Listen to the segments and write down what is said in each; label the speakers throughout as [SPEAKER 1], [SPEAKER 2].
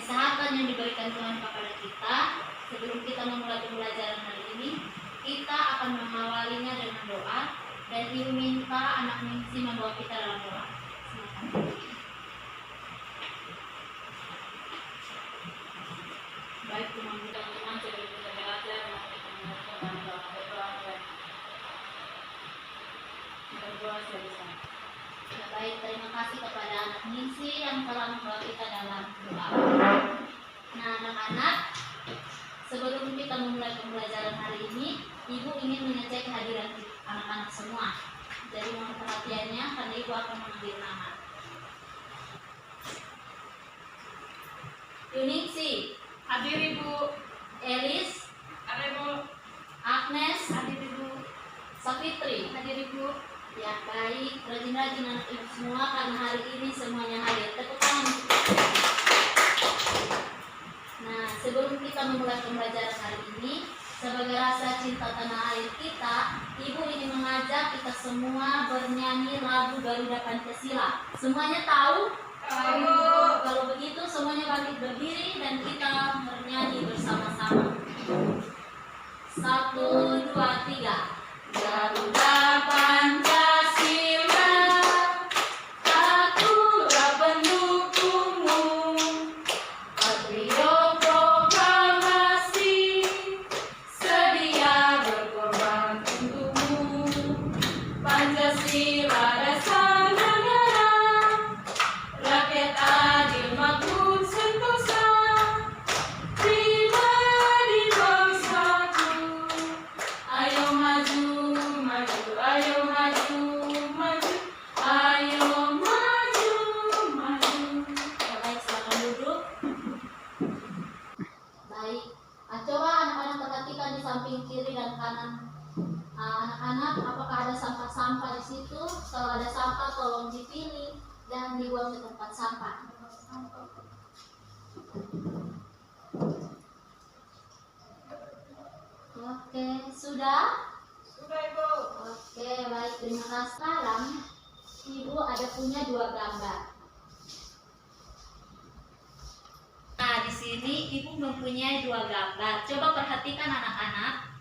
[SPEAKER 1] kesehatan yang diberikan Tuhan kepada kita, sebelum kita memulai pembelajaran hari ini, kita akan mengawalinya dengan doa, dan Ibu minta anak Ningsi membawa kita dalam doa. Silakan. Baik, teman-teman, sebelum kita belajar, berdoa bersama. Baik, terima kasih kepada anak Ningsi yang telah membawa kita dalam doa. Nah, anak-anak, sebelum kita memulai pembelajaran hari ini, Ibu ingin mengecek kehadiran anak-anak semua. Jadi mohon perhatiannya karena Ibu akan mengambil nama. Yuningsi, hadir Ibu. Elis, hadir Ibu. Agnes, hadir Ibu. Safitri, hadir Ibu. Ya, baik, rajin-rajin anak Ibu semua karena hari ini semuanya hadir. Tepuk tangan. Nah, sebelum kita memulai pembelajaran hari ini, sebagai rasa cinta tanah air kita, Ibu ingin mengajak kita semua bernyanyi lagu Garuda Pancasila. Semuanya tahu? Tahu. Kalau begitu semuanya bangkit berdiri dan kita bernyanyi bersama-sama. 1, 2, 3. Garuda Pancasila, akulah pendukungmu. Patrio proklamasi, sedia berkorban untukmu. Pancasila dasar negara, rakyat adil makmur sentosa, pribadi bangsaku. Ayo maju, maju, ayo maju, maju, ayo maju, maju. Baik, silakan duduk. Baik, coba anak-anak perhatikan di samping kiri dan kanan anak-anak, apakah ada sampah-sampah di situ? Kalau ada sampah, tolong dipilih dan dibuang ke tempat sampah. Oke, sudah? Sudah, Ibu. Oke, baik, terima kasih. Sekarang Ibu ada punya 2 gambar. Nah, di sini Ibu mempunyai 2 gambar. Coba perhatikan anak-anak.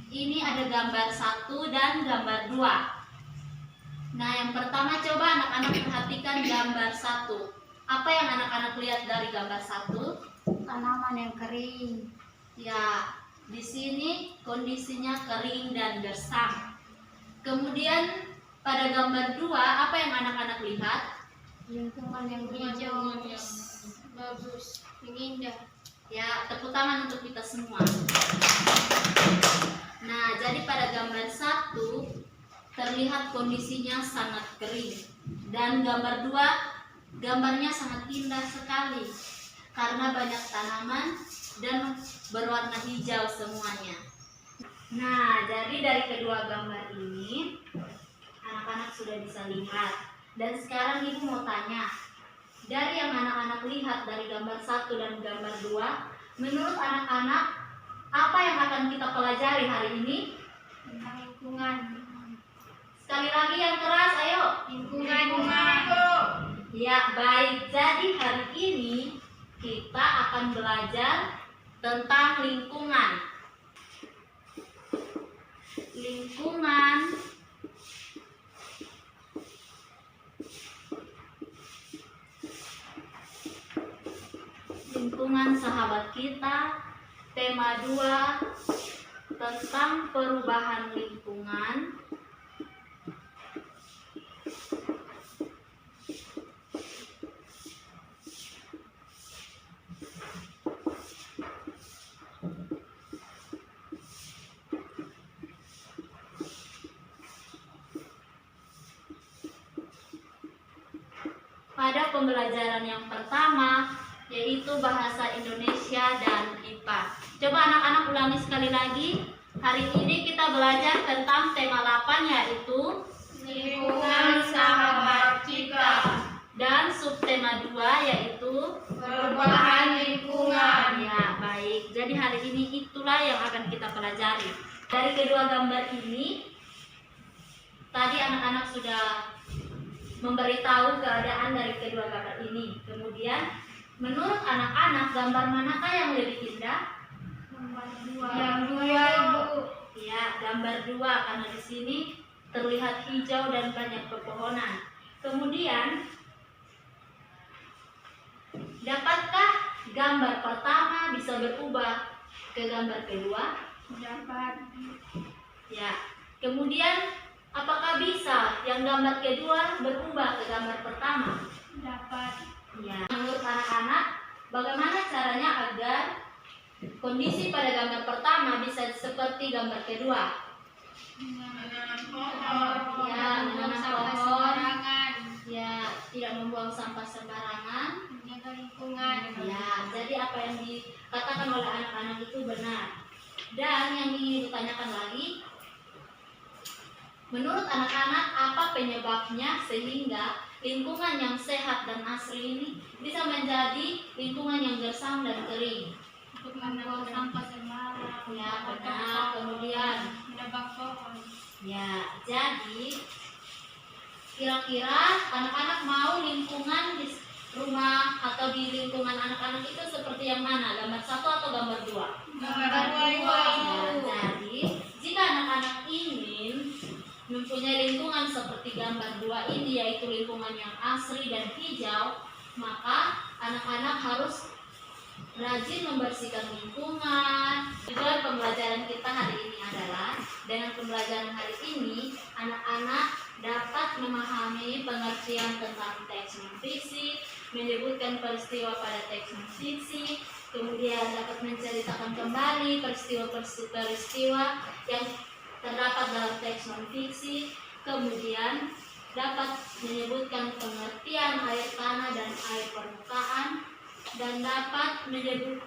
[SPEAKER 1] Ini ada gambar 1 dan gambar 2. Nah, yang pertama coba anak-anak perhatikan gambar 1. Apa yang anak-anak lihat dari gambar 1?
[SPEAKER 2] Tanaman yang kering.
[SPEAKER 1] Ya, di sini kondisinya kering dan gersang. Kemudian pada gambar 2, apa yang anak-anak lihat?
[SPEAKER 2] Lingkungan yang hijau, bagus, yang indah.
[SPEAKER 1] Ya, tepuk tangan untuk kita semua. Nah, jadi pada gambar 1 terlihat kondisinya sangat kering. Dan gambar 2, gambarnya sangat indah sekali karena banyak tanaman dan berwarna hijau semuanya. Nah, jadi dari kedua gambar ini anak-anak sudah bisa lihat. Dan sekarang Ibu mau tanya, dari yang anak-anak lihat dari gambar 1 dan gambar 2, menurut anak-anak apa yang akan kita pelajari hari ini?
[SPEAKER 2] Tentang lingkungan.
[SPEAKER 1] Sekali lagi yang keras, ayo.
[SPEAKER 2] Lingkungan.
[SPEAKER 1] Ya, baik. Jadi hari ini kita akan belajar tentang lingkungan. Lingkungan sahabat kita. Tema 2 tentang perubahan lingkungan. Pada pembelajaran yang pertama, yaitu bahasa Indonesia dan IPA. Coba anak-anak ulangi sekali lagi. Hari ini kita belajar tentang tema 8, yaitu
[SPEAKER 2] Lingkungan sahabat kita.
[SPEAKER 1] Dan subtema 2 yaitu
[SPEAKER 2] Perubahan lingkungan.
[SPEAKER 1] Ya, baik. Jadi hari ini itulah yang akan kita pelajari. Dari kedua gambar ini, tadi anak-anak sudah memberitahu keadaan dari kedua gambar ini. Kemudian Menurut anak-anak, gambar manakah yang lebih indah?
[SPEAKER 2] Gambar 2.
[SPEAKER 1] Yang dua, Ibu. Ya, gambar 2 karena di sini terlihat hijau dan banyak pepohonan. Kemudian, dapatkah gambar pertama bisa berubah ke gambar kedua?
[SPEAKER 2] Dapat.
[SPEAKER 1] Ya. Kemudian, apakah bisa yang gambar kedua berubah ke gambar pertama?
[SPEAKER 2] Dapat.
[SPEAKER 1] Ya. Menurut anak-anak, bagaimana caranya agar kondisi pada gambar pertama bisa seperti gambar kedua?
[SPEAKER 2] Menanam pohon.
[SPEAKER 1] Ya, menanam
[SPEAKER 2] sampah
[SPEAKER 1] pohon.
[SPEAKER 2] sembarangan.
[SPEAKER 1] Ya, tidak membuang sampah sembarangan.
[SPEAKER 2] Menjaga lingkungan.
[SPEAKER 1] Ya, jadi apa yang dikatakan oleh anak-anak itu benar. Dan yang ingin ditanyakan lagi, menurut anak-anak apa penyebabnya sehingga lingkungan yang sehat dan asri ini bisa menjadi lingkungan yang gersang dan kering?
[SPEAKER 2] Untuk membuang sampah sembarangan.
[SPEAKER 1] Ya, benar. Kemudian,
[SPEAKER 2] menebang pohon.
[SPEAKER 1] ya, jadi kira-kira anak-anak mau lingkungan di rumah atau di lingkungan anak-anak itu seperti yang mana? Gambar 1 atau gambar 2?
[SPEAKER 2] Gambar 2.
[SPEAKER 1] Ya, jadi jika anak-anak ingin mempunyai lingkungan seperti gambar 2 ini, yaitu lingkungan yang asri dan hijau, maka anak-anak harus rajin membersihkan lingkungan. Tujuan pembelajaran kita hari ini adalah dengan pembelajaran hari ini anak-anak dapat memahami pengertian tentang teks non-fiksi, menyebutkan peristiwa pada teks non-fiksi, kemudian dapat menceritakan kembali peristiwa-peristiwa yang terdapat dalam teks non-fiksi, kemudian dapat menyebutkan pengertian air tanah dan air permukaan, dan dapat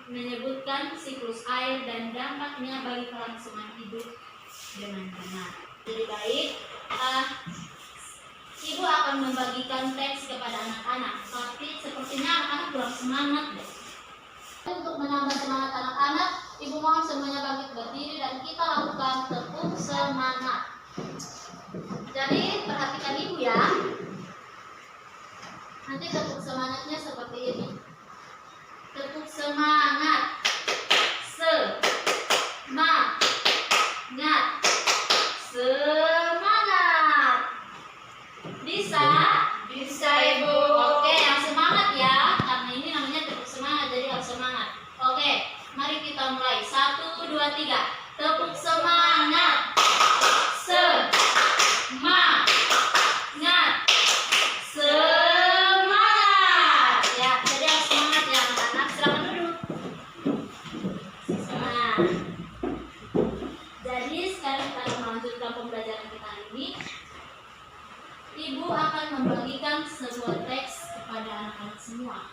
[SPEAKER 1] menyebutkan siklus air dan dampaknya bagi kelangsungan hidup dengan benar. Jadi baik, Ibu akan membagikan teks kepada anak-anak, tapi sepertinya anak-anak kurang semangat deh. Untuk menambah semangat anak-anak, Ibu mohon semuanya bangkit berdiri dan kita lakukan tepuk semangat. Jadi perhatikan Ibu ya. Nanti tepuk semangatnya seperti ini. Tepuk semangat. Semangat. Semangat. Bisa?
[SPEAKER 2] Bisa, Ibu.
[SPEAKER 1] Oke, yang semangat ya. Karena ini namanya tepuk semangat, jadi harus semangat. Oke, mari kita mulai. 1, 2, 3. Tepuk semangat. Semangat. Semangat. Ya, jadi harus semangat ya anak-anak. Silakan duduk. Nah, jadi sekarang kita akan melanjutkan pembelajaran kita hari ini. Ibu akan membagikan sebuah teks kepada anak-anak semua.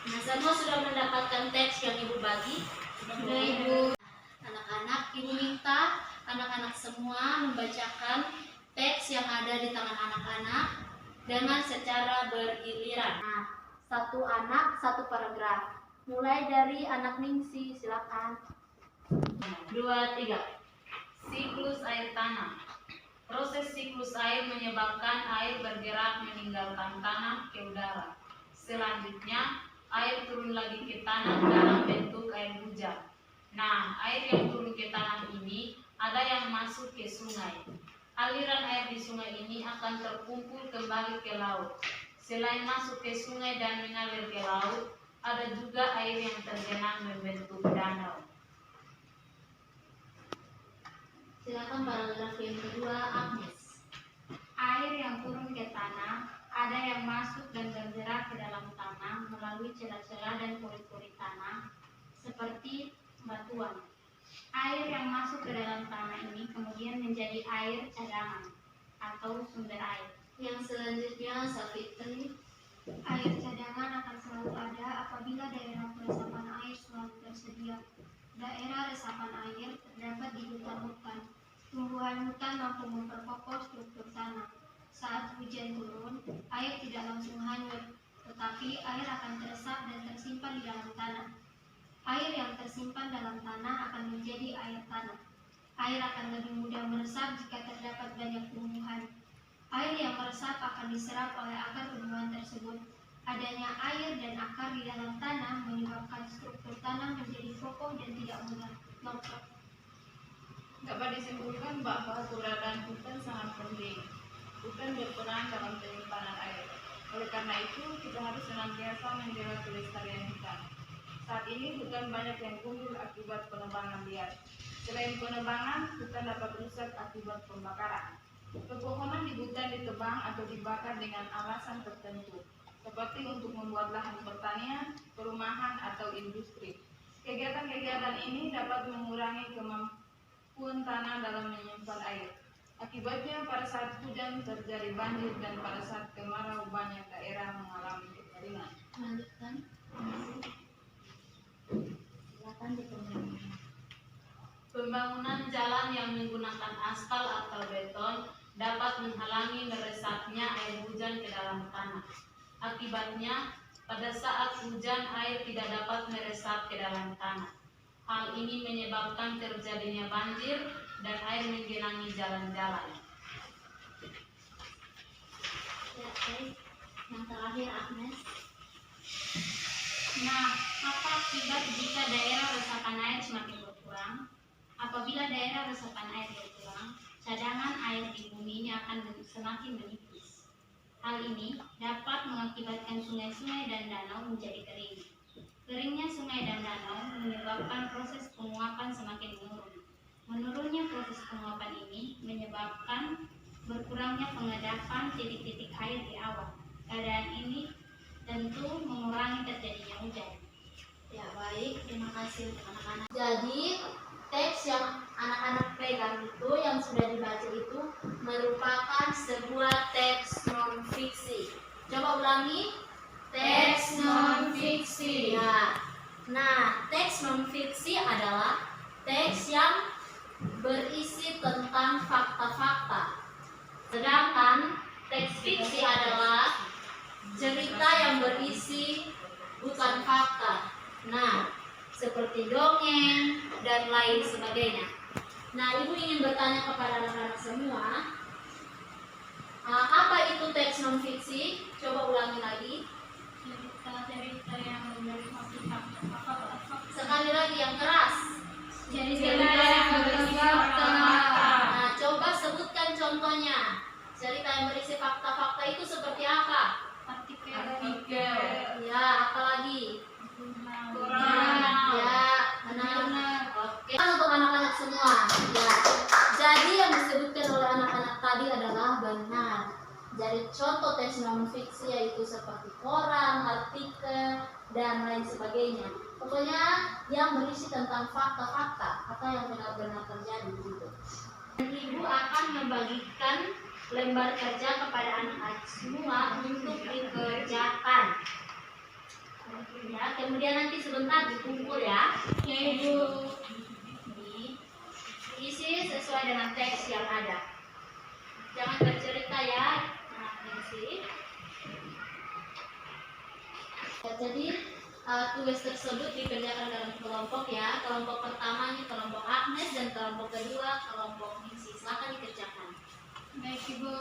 [SPEAKER 1] Nah, semua sudah mendapatkan teks yang Ibu bagi?
[SPEAKER 2] Sudah, Ibu.
[SPEAKER 1] Anak-anak, Ibu minta anak-anak semua membacakan teks yang ada di tangan anak-anak dengan secara bergiliran. Nah, satu anak, satu paragraf. Mulai dari anak Ningsi, silakan. 2, 3.
[SPEAKER 3] Siklus air tanah. Proses siklus air menyebabkan air bergerak meninggalkan tanah ke udara. Selanjutnya, air turun lagi ke tanah dalam bentuk air hujan. Nah, air yang turun ke tanah ini ada yang masuk ke sungai. Aliran air di sungai ini akan terkumpul kembali ke laut. Selain masuk ke sungai dan mengalir ke laut, ada juga air yang tergenang membentuk danau.
[SPEAKER 1] Silakan paragraf yang kedua, Agnes.
[SPEAKER 2] Air yang turun ke tanah, ada yang masuk dan bergerak ke dalam tanah melalui celah-celah dan pori-pori tanah, seperti batuan. Air yang masuk ke dalam tanah ini kemudian menjadi air cadangan atau sumber air.
[SPEAKER 1] Yang selanjutnya, Safitri.
[SPEAKER 2] Air cadangan akan selalu ada apabila daerah resapan air selalu tersedia. Daerah resapan air terdapat di hutan-hutan. Tumbuhan hutan mampu memperkokoh struktur tanah. Saat hujan turun, air tidak langsung hanyut, tetapi air akan teresap dan tersimpan di dalam tanah. Air menjadi air tanah. Air akan lebih mudah meresap jika terdapat banyak tumbuhan. Air yang meresap akan diserap oleh akar tumbuhan tersebut. Adanya air dan akar di dalam tanah menyebabkan struktur tanah menjadi kokoh dan tidak mudah longsor.
[SPEAKER 3] Dapat disimpulkan bahwa keberadaan hutan sangat penting. Hutan berperan dalam penyimpanan air. Oleh karena itu, kita harus senantiasa menjaga kelestarian hutan. Saat ini hutan banyak yang gundul akibat penebangan liar. Selain penebangan, hutan dapat rusak akibat pembakaran. Pepohonan di hutan ditebang atau dibakar dengan alasan tertentu, seperti untuk membuat lahan pertanian, perumahan, atau industri. Kegiatan-kegiatan ini dapat mengurangi kemampuan tanah dalam menyimpan air. Akibatnya, pada saat hujan terjadi banjir dan pada saat kemarau banyak daerah mengalami kekeringan.
[SPEAKER 1] Lanjutkan. Silakan diperbaiki.
[SPEAKER 3] Pembangunan jalan yang menggunakan aspal atau beton dapat menghalangi meresapnya air hujan ke dalam tanah. Akibatnya, pada saat hujan air tidak dapat meresap ke dalam tanah. Hal ini menyebabkan terjadinya banjir dan air menggenangi jalan-jalan.
[SPEAKER 1] Ya, baik. Yang terakhir Agnes.
[SPEAKER 2] Nah, apa akibat jika daerah resapan air semakin berkurang? Apabila daerah resapan air berkurang, cadangan air di buminya akan semakin menipis. Hal ini dapat mengakibatkan sungai-sungai dan danau menjadi kering. Keringnya sungai dan danau menyebabkan proses penguapan semakin menurun. Menurunnya proses penguapan ini menyebabkan berkurangnya pengendapan titik-titik air di awan. Keadaan ini tentu mengurangi terjadinya hujan.
[SPEAKER 1] Ya, baik. Terima kasih untuk anak-anak. Jadi, teks yang anak-anak pegang itu, yang sudah dibaca itu, merupakan sebuah teks non-fiksi. Coba ulangi. Teks non-fiksi. Nah, teks non-fiksi adalah teks yang berisi tentang fakta-fakta. Sedangkan teks fiksi adalah cerita yang berisi bukan fakta. Nah, seperti dongeng dan lain sebagainya. Nah, Ibu ingin bertanya kepada anak-anak semua, apa itu teks non-fiksi? Coba ulangi lagi.
[SPEAKER 2] Cerita yang berisi fakta.
[SPEAKER 1] Sekali lagi yang keras.
[SPEAKER 2] Cerita yang berisi fakta.
[SPEAKER 1] Nah, coba sebutkan contohnya. Cerita yang berisi fakta-fakta itu seperti apa?
[SPEAKER 2] Artikel.
[SPEAKER 1] Ya, apalagi?
[SPEAKER 2] Koran.
[SPEAKER 1] Ya, benar. Oke. Untuk anak-anak semua. Ya. Jadi yang disebutkan oleh anak-anak tadi adalah benar. Jadi contoh teks non-fiksi yaitu seperti koran, artikel, dan lain sebagainya. Pokoknya yang berisi tentang fakta-fakta atau yang benar-benar terjadi gitu. Ibu akan membagikan lembar kerja kepada anak-anak semua untuk dikerjakan. Ya, kemudian nanti sebentar dikumpul ya.
[SPEAKER 2] Ya, Ibu.
[SPEAKER 1] Diisi sesuai dengan teks yang ada. Jangan bercerita ya. Nah, diisi. Ya, jadi tugas tersebut dikerjakan dalam kelompok ya. Kelompok pertama ini kelompok Agnes dan kelompok kedua kelompok Ningsi. Silakan dikerjakan.
[SPEAKER 2] Baik, Ibu.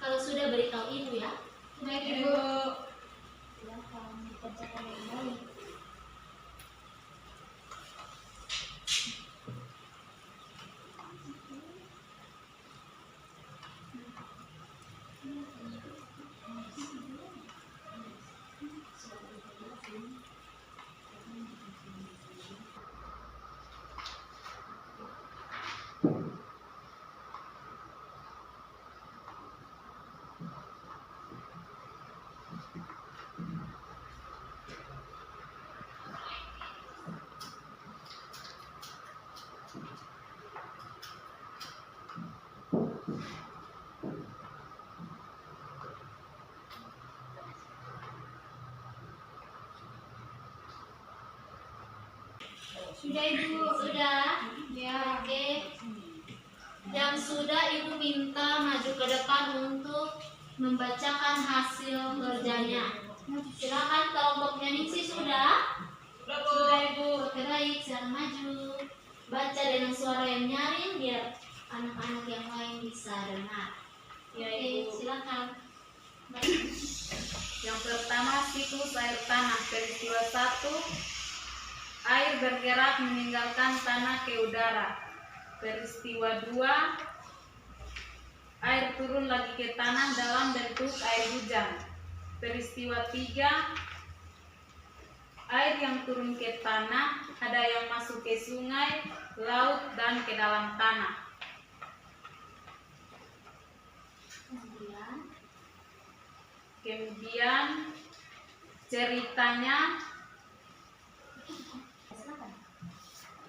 [SPEAKER 1] Kalau sudah beritahu Ibu ya.
[SPEAKER 2] Baik, Ibu.
[SPEAKER 1] Silakan dikerjakan dengan baik.
[SPEAKER 2] Sudah Ibu.
[SPEAKER 1] Sudah?
[SPEAKER 2] Ya.
[SPEAKER 1] Oke. Yang sudah Ibu minta maju ke depan untuk membacakan hasil kerjanya. Silakan kelompoknya Ningsi sudah?
[SPEAKER 3] Sudah Ibu.
[SPEAKER 1] Oke baik, silakan maju. Baca dengan suara yang nyaring biar anak-anak yang lain bisa dengar.
[SPEAKER 3] Ya
[SPEAKER 1] Oke,
[SPEAKER 3] Ibu.
[SPEAKER 1] silakan.
[SPEAKER 3] Yang pertama, siklus air tanah. Peristiwa 1, air bergerak meninggalkan tanah ke udara. Peristiwa 2, air turun lagi ke tanah dalam bentuk air hujan. Peristiwa 3, air yang turun ke tanah, ada yang masuk ke sungai, laut, dan ke dalam tanah. Kemudian ceritanya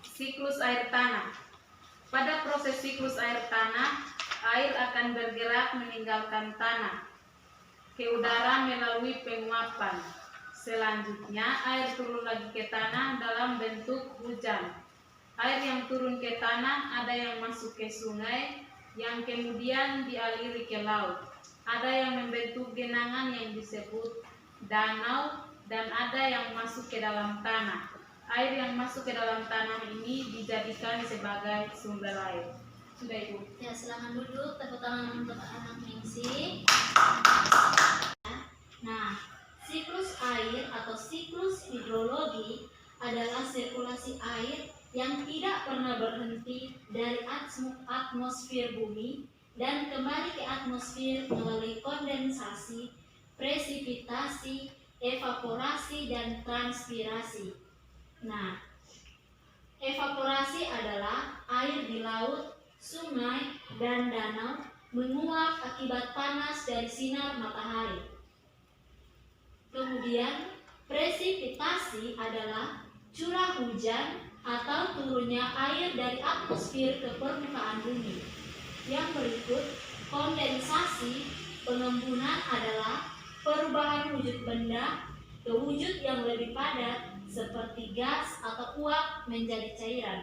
[SPEAKER 3] siklus air tanah. Pada proses siklus air tanah, air akan bergerak meninggalkan tanah ke udara melalui penguapan. Selanjutnya, air turun lagi ke tanah dalam bentuk hujan. Air yang turun ke tanah ada yang masuk ke sungai, yang kemudian dialiri ke laut. Ada yang membentuk genangan yang disebut danau, dan ada yang masuk ke dalam tanah. Air yang masuk ke dalam tanah ini dijadikan sebagai sumber air. Sudah Ibu.
[SPEAKER 1] Ya, silakan duduk. Tepuk tangan untuk anak Ningsi. Nah, siklus air atau siklus hidrologi adalah sirkulasi air yang tidak pernah berhenti dari atmosfer bumi dan kembali ke atmosfer melalui kondensasi, presipitasi, evaporasi, dan transpirasi. Nah, evaporasi adalah air di laut, sungai, dan danau menguap akibat panas dari sinar matahari. Kemudian, presipitasi adalah curah hujan atau turunnya air dari atmosfer ke permukaan bumi. Yang berikut, kondensasi pengembunan adalah perubahan wujud benda ke wujud yang lebih padat seperti gas atau uap menjadi cairan.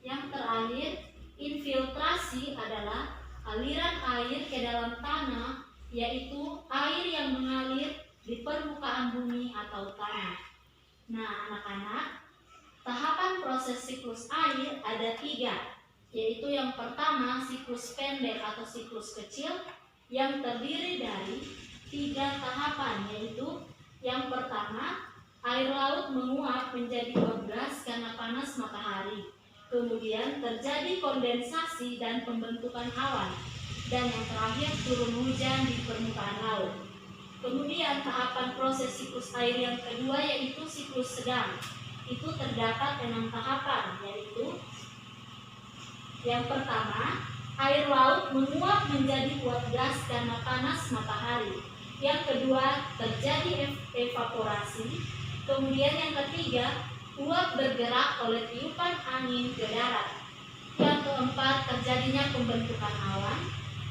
[SPEAKER 1] Yang terakhir, infiltrasi adalah aliran air ke dalam tanah, yaitu air yang mengalir di permukaan bumi atau tanah. Nah, anak-anak, tahapan proses siklus air ada 3, yaitu yang pertama siklus pendek atau siklus kecil yang terdiri dari 3 tahapan, yaitu yang pertama air laut menguap menjadi uap gas karena panas matahari. Kemudian terjadi kondensasi dan pembentukan awan, dan yang terakhir turun hujan di permukaan laut. Kemudian tahapan proses siklus air yang kedua yaitu siklus sedang. Itu terdapat 6 tahapan, yaitu yang pertama, air laut menguap menjadi uap gas karena panas matahari. Yang kedua, terjadi evaporasi. Kemudian yang ketiga, uap bergerak oleh tiupan angin ke darat. Yang keempat, terjadinya pembentukan awan.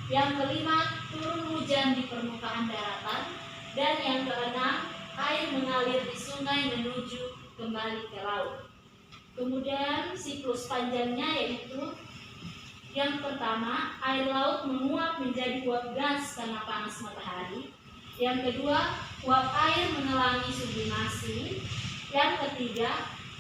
[SPEAKER 1] Yang kelima, turun hujan di permukaan daratan. Dan yang keenam, air mengalir di sungai menuju kembali ke laut. Kemudian siklus panjangnya yaitu yang pertama, air laut menguap menjadi uap gas karena panas matahari. Yang kedua, uap air mengalami sublimasi. Yang ketiga,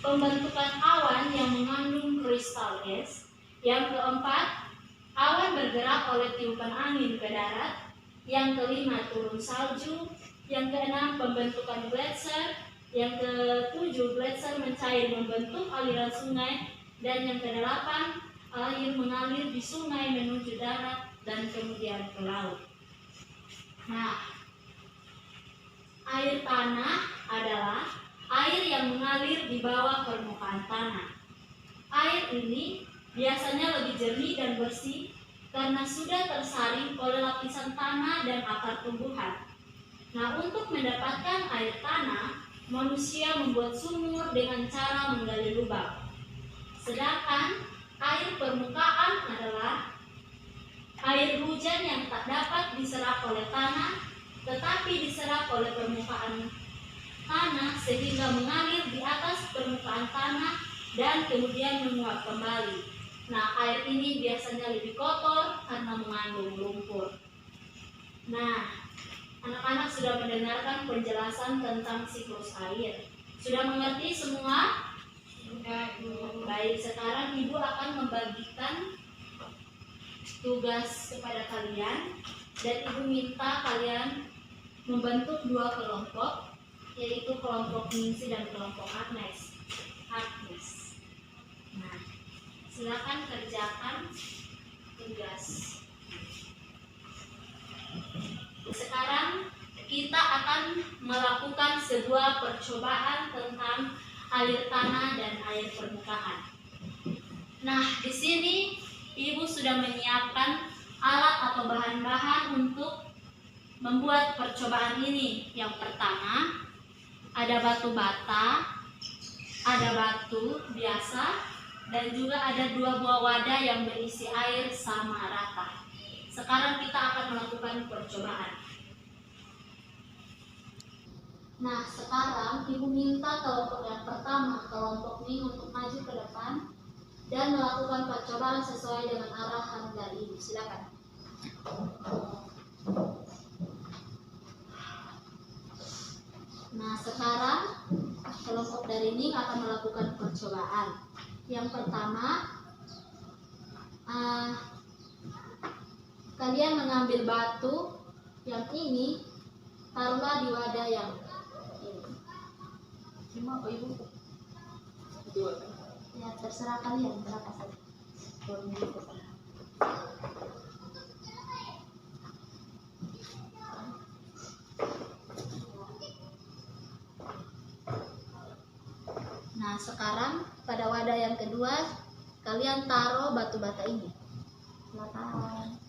[SPEAKER 1] pembentukan awan yang mengandung kristal es. Yang keempat, awan bergerak oleh tiupan angin ke darat. Yang kelima, turun salju. Yang keenam, pembentukan gletser. Yang ketujuh, gletser mencair membentuk aliran sungai. Dan yang kedelapan, air mengalir di sungai menuju darat dan kemudian ke laut. Nah, air tanah adalah air yang mengalir di bawah permukaan tanah. Air ini biasanya lebih jernih dan bersih karena sudah tersaring oleh lapisan tanah dan akar tumbuhan. Nah, untuk mendapatkan air tanah, manusia membuat sumur dengan cara menggali lubang. Sedangkan air permukaan adalah air hujan yang tak dapat diserap oleh tanah, tetapi diserap oleh permukaan tanah sehingga mengalir di atas permukaan tanah dan kemudian menguap kembali. Nah, air ini biasanya lebih kotor karena mengandung lumpur. Nah, anak-anak sudah mendengarkan penjelasan tentang siklus air. Sudah mengerti semua?
[SPEAKER 2] Sudah, Bu.
[SPEAKER 1] Baik, sekarang Ibu akan membagikan tugas kepada kalian dan Ibu minta kalian membentuk dua kelompok, yaitu kelompok Ningsih dan kelompok Agnes. Nah, silakan kerjakan tugas. Sekarang kita akan melakukan sebuah percobaan tentang air tanah dan air permukaan. Nah, di sini Ibu sudah menyiapkan alat atau bahan-bahan untuk membuat percobaan ini. Yang pertama, ada batu bata, ada batu biasa, dan juga ada 2 buah wadah yang berisi air sama rata. Sekarang kita akan melakukan percobaan. Nah, sekarang Ibu minta kelompok yang pertama, kelompok ini untuk maju ke depan dan melakukan percobaan sesuai dengan arahan dari Ibu. Silakan. Nah, sekarang kelompok dari ini akan melakukan percobaan. Yang pertama, kalian mengambil batu yang ini, taruhlah di wadah yang ini.
[SPEAKER 3] Cuma Ibu
[SPEAKER 1] Ya, terserah kalian berapa saja. Nah, sekarang pada wadah yang kedua kalian taruh batu bata ini. Silakan.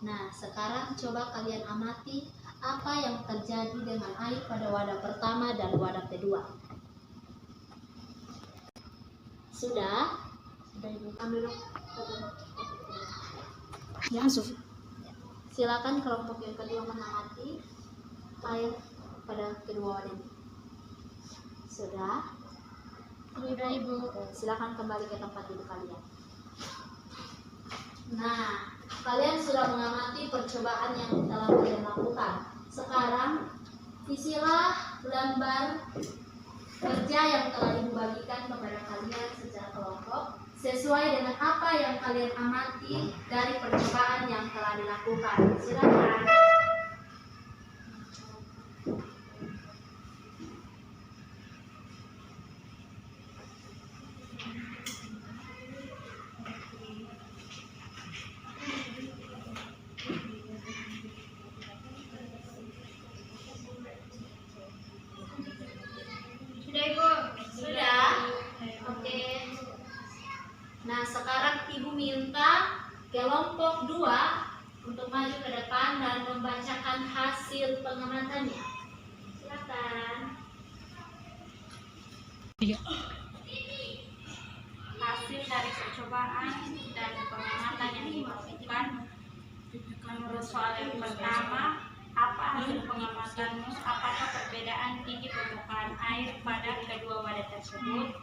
[SPEAKER 1] Nah, sekarang coba kalian amati apa yang terjadi dengan air pada wadah pertama dan wadah kedua. Sudah? Sudah Ibu. Ambil dong. Ya, silakan kelompok yang kedua mengamati air pada kedua wadah ini. Sudah?
[SPEAKER 2] Sudah, Ibu.
[SPEAKER 1] Silakan kembali ke tempat duduk kalian. Nah, kalian sudah mengamati percobaan yang telah kalian lakukan. Sekarang isilah lembar kerja yang telah Ibu bagikan kepada kalian secara kelompok sesuai dengan apa yang kalian amati dari percobaan yang telah dilakukan. Silakan.
[SPEAKER 2] Sudah, Ibu.
[SPEAKER 1] Sudah? Oke. Nah, sekarang Ibu minta kelompok 2 untuk maju ke depan dan membacakan hasil pengamatannya. Silakan.
[SPEAKER 2] Hasil dari percobaan dan pengamatan yang dilakukan menurut soal yang pertama, apa hasil pengamatanmu? Apakah perbedaan tinggi permukaan air pada kedua wadah tersebut?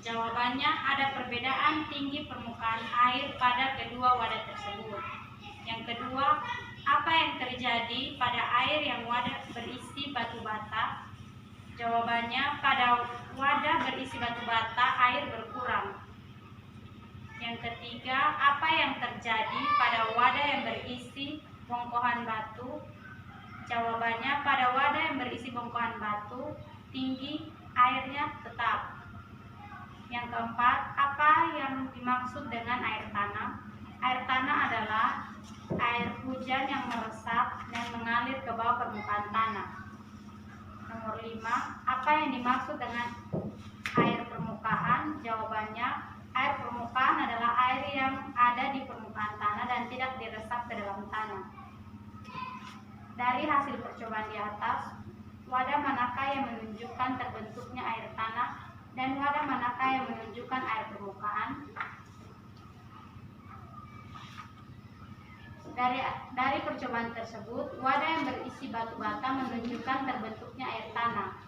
[SPEAKER 2] Jawabannya, ada perbedaan tinggi permukaan air pada kedua wadah tersebut. Yang kedua, apa yang terjadi pada air yang wadah berisi batu bata? Jawabannya, pada wadah berisi batu bata air berkurang. Yang ketiga, apa yang terjadi pada wadah yang berisi bongkohan batu? Jawabannya, pada wadah yang berisi bongkohan batu, tinggi airnya tetap. Yang keempat, apa yang dimaksud dengan air tanah? Air tanah adalah air hujan yang meresap dan mengalir ke bawah permukaan tanah. Nomor 5, apa yang dimaksud dengan air permukaan? Jawabannya, air permukaan adalah air yang ada di permukaan tanah dan tidak diresap ke dalam tanah. Dari hasil percobaan di atas, wadah manakah yang menunjukkan terbentuknya air tanah dan wadah manakah yang menunjukkan air permukaan? Dari percobaan tersebut, wadah yang berisi batu bata menunjukkan terbentuknya air tanah.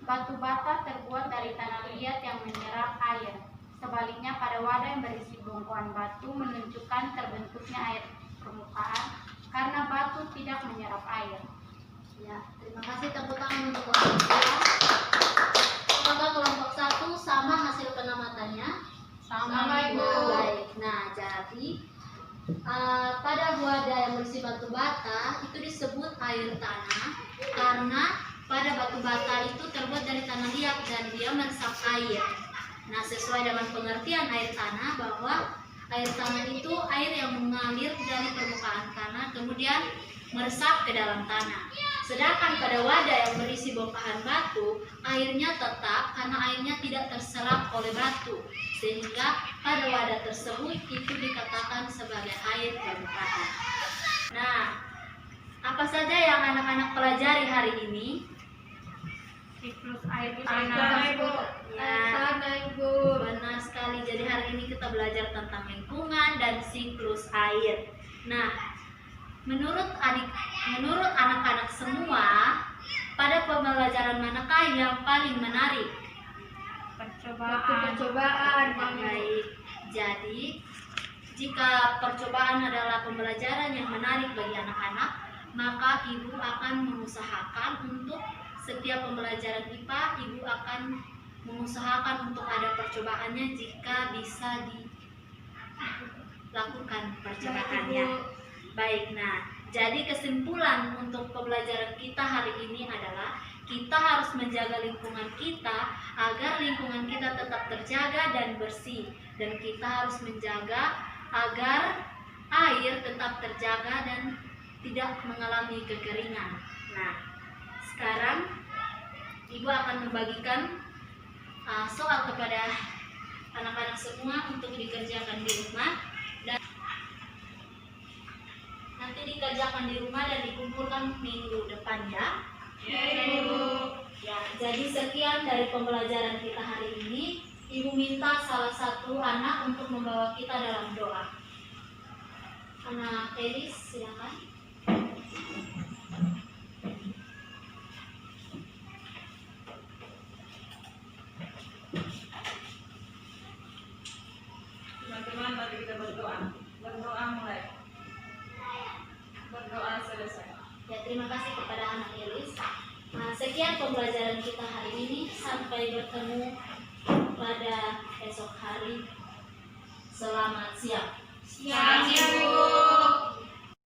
[SPEAKER 2] Batu bata terbuat dari tanah liat yang menyerap air. Sebaliknya, pada wadah yang berisi bongkohan batu menunjukkan terbentuknya air permukaan karena batu tidak menyerap air.
[SPEAKER 1] Ya, terima kasih, tepuk tangan untuk kelompok 2. Apakah kelompok 1 sama hasil pengamatannya?
[SPEAKER 3] Sama, Ibu.
[SPEAKER 1] Baik. Nah, jadi pada wadah yang berisi batu bata itu disebut air tanah karena pada batu bata itu terbuat dari tanah liat dan dia meresap air. Nah, sesuai dengan pengertian air tanah bahwa air tanah itu air yang mengalir dari permukaan tanah kemudian meresap ke dalam tanah. Sedangkan pada wadah yang berisi bongkahan batu, airnya tetap karena airnya tidak terserap oleh batu. Sehingga pada wadah tersebut itu dikatakan sebagai air permukaan. Nah, apa saja yang anak-anak pelajari hari ini?
[SPEAKER 2] Siklus air
[SPEAKER 3] Tanah, Ibu.
[SPEAKER 1] Ya, benar sekali. Jadi hari ini kita belajar tentang lingkungan dan siklus air. Nah, menurut anak-anak semua, pada pembelajaran manakah yang paling menarik?
[SPEAKER 2] Percobaan.
[SPEAKER 1] Baik. Jadi, jika percobaan adalah pembelajaran yang menarik bagi anak-anak, maka ibu akan mengusahakan untuk setiap pembelajaran IPA, ibu akan mengusahakan untuk ada percobaannya jika bisa dilakukan percobaannya. Baik, nah, jadi kesimpulan untuk pembelajaran kita hari ini adalah kita harus menjaga lingkungan kita agar lingkungan kita tetap terjaga dan bersih. Dan kita harus menjaga agar air tetap terjaga dan tidak mengalami kekeringan. Nah, sekarang Ibu akan membagikan soal kepada anak-anak semua untuk dikerjakan di rumah. Dan nanti dikerjakan di rumah dan dikumpulkan minggu depan ya. Ya, jadi sekian dari pembelajaran kita hari ini. Ibu minta salah satu anak untuk membawa kita dalam doa. Anak Elis, silakan.
[SPEAKER 3] Teman-teman, mari kita berdoa. Berdoa mulai. Berdoa selesai.
[SPEAKER 1] Ya, terima kasih kepada anak Elis. Nah, sekian pembelajaran kita hari ini. Sampai bertemu pada esok hari. Selamat siang.
[SPEAKER 2] Siang, Ibu.